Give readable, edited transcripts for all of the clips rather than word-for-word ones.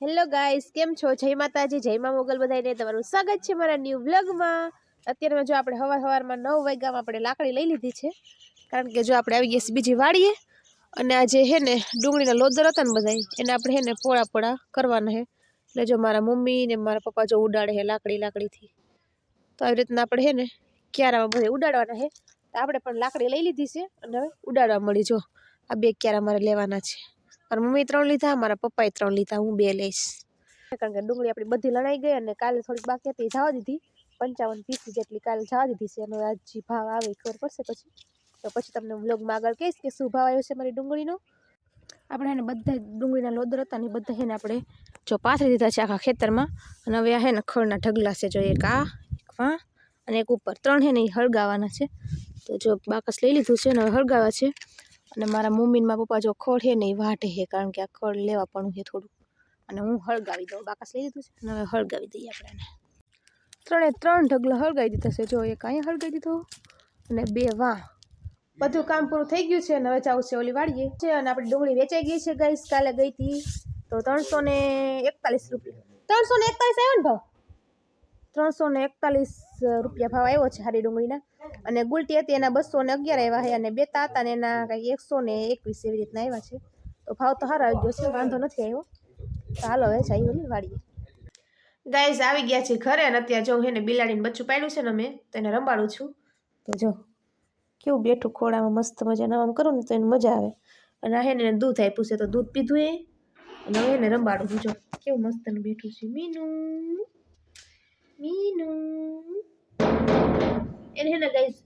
Hello guys, કેમ છો? જય માતાજી, જય મા મોગલ બધાને તમારું સ્વાગત છે મારા ન્યૂ વ્લોગમાં. અત્યારે જો આપણે સવારમાં 9 વાગ્યામાં આપણે લાકડી લઈ લીધી છે, કારણ કે જો આપણે આવી ગયા છીએ બીજી વાડીએ, અને આજે હે ને ડુંગળીના લોદર હતા ને બધા એને આપણે હે ને પોળા પોળા કરવાના હે. એટલે જો મારા મમ્મી ને મારા પપ્પા જો ઉડાડે હે લાકડીથી. તો આવી રીતના આપણે હે ને ક્યારામાં બધે ઉડાડવાના હે. તો આપણે પણ લાકડી લઈ લીધી છે અને હવે ઉડાડવા મળી. જો આ 2 ક્યારા મારે લેવાના છે. મારા મમ્મી 3 લીધા, મારા પપ્પાએ 3 લીધા, હું 2 લઈશ. કારણ કે ડુંગળી આપણી બધી લણાઈ ગઈ અને કાલે થોડીક બાકી હતી જવા દીધી, 55 પીસી જેટલી કાલે જવા દીધી છે. અને આજ ભાવ આવે ખબર પડશે પછી. તો પછી તમને વ્લોગમાં આગળ કહીશ કે શું ભાવ આવ્યો છે મારી ડુંગળીનો. આપણે એને બધા ડુંગળીના લોદર હતા ને બધા એને આપણે જો પાથરી દીધા છે આખા ખેતરમાં. અને હવે આ હે ને ખળના ઢગલા છે, જો એક આ, એક વા અને એક ઉપર, 3 હે ને એ હળગાવાના છે. તો જો બાકસ લઈ લીધું છે અને હવે હળગાવા છે. અને મારા મમ્મી ને મારા પપ્પા જો ખડ હે ને એ વાટે હે, કારણ કે આ ખડ લેવા પણ છે થોડું. અને હું હળગાવી દઉં, બાકસ લઈ લીધું છે અને હવે હળગાવી દઈએ આપણે. 3 ઢગલા હળગાવી દીધા છે. જો એક અહીંયા હળગાવી દીધો અને 2 વાં. બધું કામ પૂરું થઈ ગયું છે અને હવે જાવું છે ઓલી વાડીએ છે. અને આપણી ડુંગળી વેચાઈ ગઈ છે ગાઈસ, કાલે ગઈ હતી તો 341 રૂપિયા. 341 આવ્યો ને ભાવ, 341 રૂપિયા ભાવ આવ્યો છે હારી ડુંગળીના. અને ગુલટી હતી એના 211 આવ્યા છે, અને બેતા હતા ને એના કંઈ 121 એવી રીતના આવ્યા છે. તો ભાવ તો સારો આવી ગયો છે, વાંધો નથી આવ્યો. તો હાલો હવે જઈએ ઓલી વાડીએ. ગાઈસ આવી ગયા છે ઘરે, અને અત્યારે જો હે ને બિલાડીને બચ્ચું પાડ્યું છે ને મેં, તો એને રંબાડું છું. તો જો કેવું બેઠું ખોળામાં મસ્ત મજાના આમ કરું ને તો એને મજા આવે. અને આ હે ને દૂધ આપ્યું છે તો દૂધ પીધું એ, અને હવે એને રંબાડું છું. જો કેવું મસ્ત બેઠું છે મીનું મીનું. એને હે ને ગાઈસ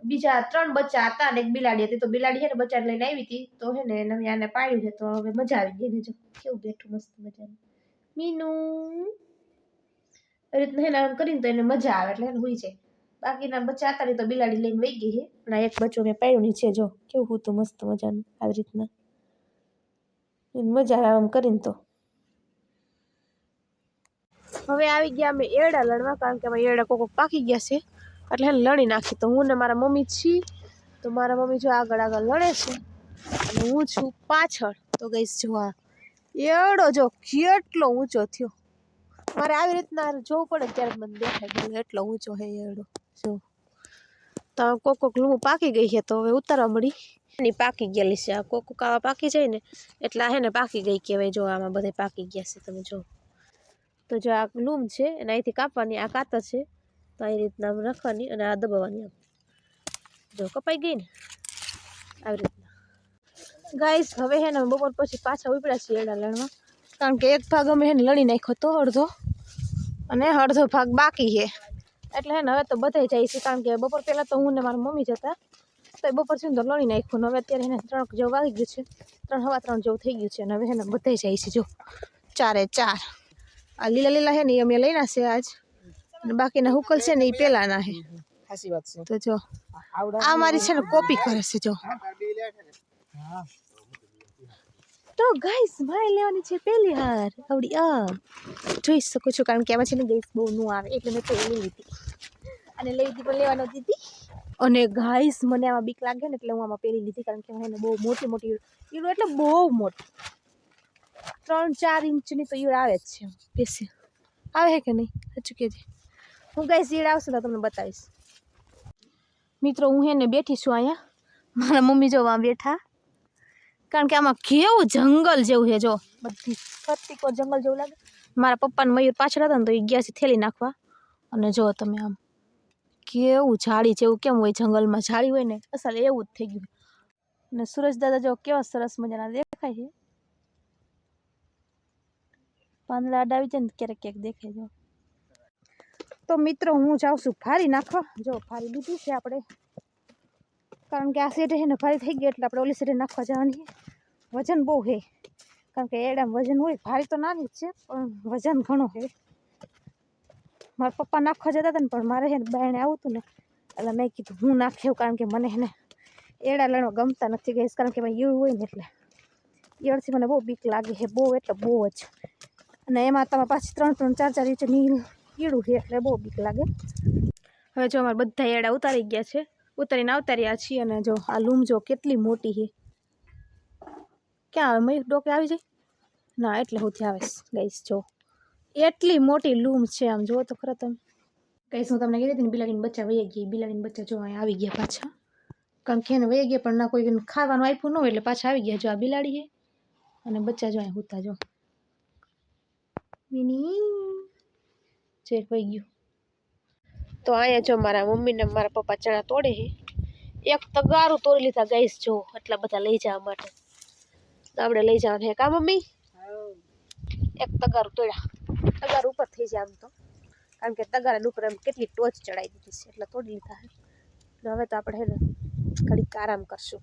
બીજા 3 બચ્ચા હતા અને એક બિલાડી હતી. તો બિલાડી હે ને બચ્ચા લઈને આવી હતી, તો હે ને એને આને પાડ્યું છે તો હવે મજા આવી ગઈ. જો કેવું બેઠું મસ્ત મજાનું મીનું. એ રીતના એને આમ કરીને તો એને મજા આવે એટલે એને હુઈ જાય. બાકીના બચ્ચા હતા ને તો બિલાડી લઈને વહી ગઈ છે. પણ આ એક બચ્ચો મેં પાડ્યું નીચે, જો કેવું હું તો મસ્ત મજાનું આવી રીતના એને મજા આવે આમ કરીને. તો હવે આવી ગયા અમે એરડા લણવા, કારણ કે અમે એરડા કોક પાકી ગયા છે એટલે એને લણી નાખી. તો હું ને મારા મમ્મી છીએ, તો મારા મમ્મી જો આગળ લણે છે અને હું છું પાછળ. તો ગઈશ જો આ એરડો જો કેટલો ઊંચો થયો. મારે આવી રીતના જોવું પડે ત્યારે મને દેખાય એટલો ઊંચો હે એરડો. જો તો કોક લૂં પાકી ગઈ છે તો હવે ઉતારવા મળી. એની પાકી ગયેલી છે. આ કોક આવા પાકી જાય ને એટલે હે ને પાકી ગઈ કહેવાય. જો આમાં બધે પાકી ગયા છે, તમે જો. તો જો આ લૂમ છે અને અહીંથી કાપવાની, આ કાતર છે તો આવી રીતના આમ રાખવાની અને આ દબાવવાની. આમ જો કપાઈ ગઈ ને આવી રીતના. ગાઈસ હવે હે ને બપોર પછી પાછા ઉપડ્યા છીએ એરડા લણવા, કારણ કે એક ભાગ અમે હે ને લણી નાખ્યો તો અડધો, અને અડધો ભાગ બાકી છે. એટલે હે ને હવે તો બધાય જાય છે, કારણ કે બપોર પહેલાં તો હું ને મારા મમ્મી જતા, તો બપોર સુધી તો લણી નાખ્યું ને હવે અત્યારે એને 3 જેવું વાગી ગયું છે, 3 સવા 3 જેવું થઈ ગયું છે. અને હવે હે ને બધાય જાય છે. જો 4 આ લીલા હે ને એ અમે લઈના છે આજ, અને બાકીના હુકલ છે ને એ પેલાના હે. સાચી વાત છે. તો જો આ મારી છે ને કોપી કરે છે. જો તો ગાઈસ મારે લેવાની છે પહેલી હાર આવડી આ જોઈ શકો છો, કારણ કે આમાં છે ને ગેસ બહુ નું આવે એટલે મેં તો લઈ લીધી. અને લઈ લીધી પણ લેવા નહોતી દીધી. અને ગાઈસ મને આમાં બીક લાગે ને એટલે હું આમાં પહેરી લીધી, કારણ કે એને બહુ મોટી ઈડું એટલે બહુ મોટી 3-4 ઇંચની તો ઈડ આવે જ છે. બેસી આવે છે કે નહીં હજુ કે હું ગાઈસ ઈડ આવશે તો તમને બતાવીશ. મિત્રો હું હે ને બેઠી છું અહીંયા, મારા મમ્મી જો આમ બેઠા, કારણ કે આમાં કેવું જંગલ જેવું છે. જો બધી ફરતી કો જંગલ જેવું લાગે. મારા પપ્પાને મયુર પાછળ હતા ને તો એ ગયા છે થેલી નાખવા. અને જો તમે આમ કેવું ઝાડી જેવું કેમ હોય, જંગલમાં ઝાડી હોય ને અસલ એવું જ થઈ ગયું. અને સુરજ દાદા જો કેવા સરસ મજાના દેખાય છે. પાંદડા અડાવી છે ને ક્યારેક ક્યાંક દેખાય. જો તો મિત્રો હું જાઉં છું ફારી નાખવા. જો ફારી લીધી છે આપણે, કારણ કે આ સેટે છે ને ફારી થઈ ગઈ એટલે આપણે ઓલી સેટે નાખવા જવાની. વજન બહુ છે, કારણ કે એડામાં વજન હોય. ભારી તો નાની જ છે પણ વજન ઘણો છે. મારા પપ્પા નાખવા જતા હતા ને, પણ મારે છે ને બાયણે આવું હતું ને એટલે મેં કીધું હું નાખ્યું, કારણ કે મને એને એડા લણવા ગમતા નથી ગઈ, કારણ કે એમાં ઈયળ હોય ને એટલે ઈયળથી મને બહુ બીક લાગે છે, બહુ એટલે બહુ જ. અને એમાં તમે પાછી 3-4 ઇંચની ઈયળું છે એટલે બહુ બીક લાગે. હવે જો અમારે બધા એડા ઉતારી ગયા છે, ઉતારીને આવતા રહ્યા છીએ. અને જો આ લૂમ જો કેટલી મોટી છે. ક્યાં આવે મયુર ડોકે આવી જાય. ના એટલે સુધી આવે ગાઈસ જો એટલી મોટી લૂમ છે આમ જો તો ખરા તમે ગાઈસ હું તમને કીધી હતી ને બિલાડીના બચ્ચા વહી ગયા બિલાડીના બચ્ચા જો અહીંયા આવી ગયા પાછા કારણ કે એને વહી ગયા પણ ના કોઈ ખાવાનું આપ્યું ન હોય એટલે પાછા આવી ગયા જો આ બિલાડી છે અને બચ્ચા જો અહીંયા હુતા જો મિની ચેક વહી ગયું તો અહીંયા જો મારા મમ્મી ને મારા પપ્પા ચણા તોડે છે એક તગારું તોડી લીધા ગાઈસ જો એટલા બધા લઈ જવા માટે આપણે લઈ જવાનું હે કા મમ્મી એક તગારું તોડ્યા તગાર ઉપર થઈ જાય આમ તો કારણ કે તગારા ઉપર એમ કેટલી ટોચ ચડાવી દીધી છે એટલે તોડી લીધા છે ને હવે તો આપણે હે ને ઘડીક આરામ કરશું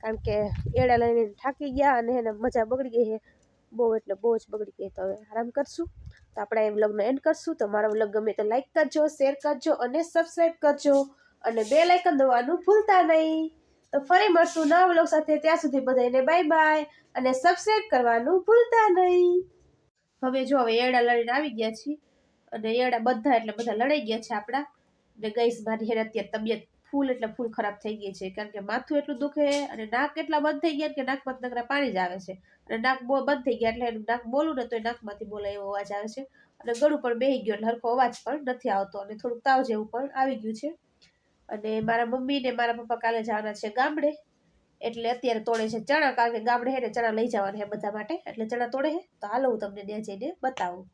કારણ કે એડા લઈને થાકી ગયા અને એને મજા બગડી ગઈ છે બહુ એટલે બહુ જ બગડી ગઈ તો હવે આરામ કરશું તો આપણે એ વ્લોગનો એન્ડ કરશું તો મારો વ્લોગ ગમે તો લાઈક કરજો શેર કરજો અને સબસ્ક્રાઈબ કરજો અને બેલ આઇકન દબાવવાનું ભૂલતા નહીં તો ફરી મળશું નવા વ્લોગ સાથે ત્યાં સુધી બધાને બાય બાય અને સબસ્ક્રાઈબ કરવાનું ભૂલતા નહીં હવે જો હવે એડા લડીને આવી ગયા છીએ અને એડા બધા એટલે બધા લડાઈ ગયા છે આપણા ને ગઈસ મારી હેર અત્યારે તબિયત ફૂલ એટલે ફૂલ ખરાબ થઈ ગઈ છે કારણ કે માથું એટલું દુખે અને નાક એટલા બંધ થઈ ગયા કે નાકમાં નકરા પાણી જ આવે છે અને નાક બંધ થઈ ગયા એટલે એનું નાક બોલું ને તો એ નાકમાંથી બોલાય એવો અવાજ આવે છે અને ગળું પણ બેહી ગયો એટલે હરખો અવાજ પણ નથી આવતો અને થોડુંક તાવ જેવું પણ આવી ગયું છે અને મારા મમ્મી ને મારા પપ્પા કાલે જવાના છે ગામડે એટલે અત્યારે તોડે છે ચણા કારણ કે ગામડે હે ને ચણા લઈ જવાના હે બધા માટે એટલે ચણા તોડે હે તો હાલો હું તમને ત્યાં જઈને બતાવું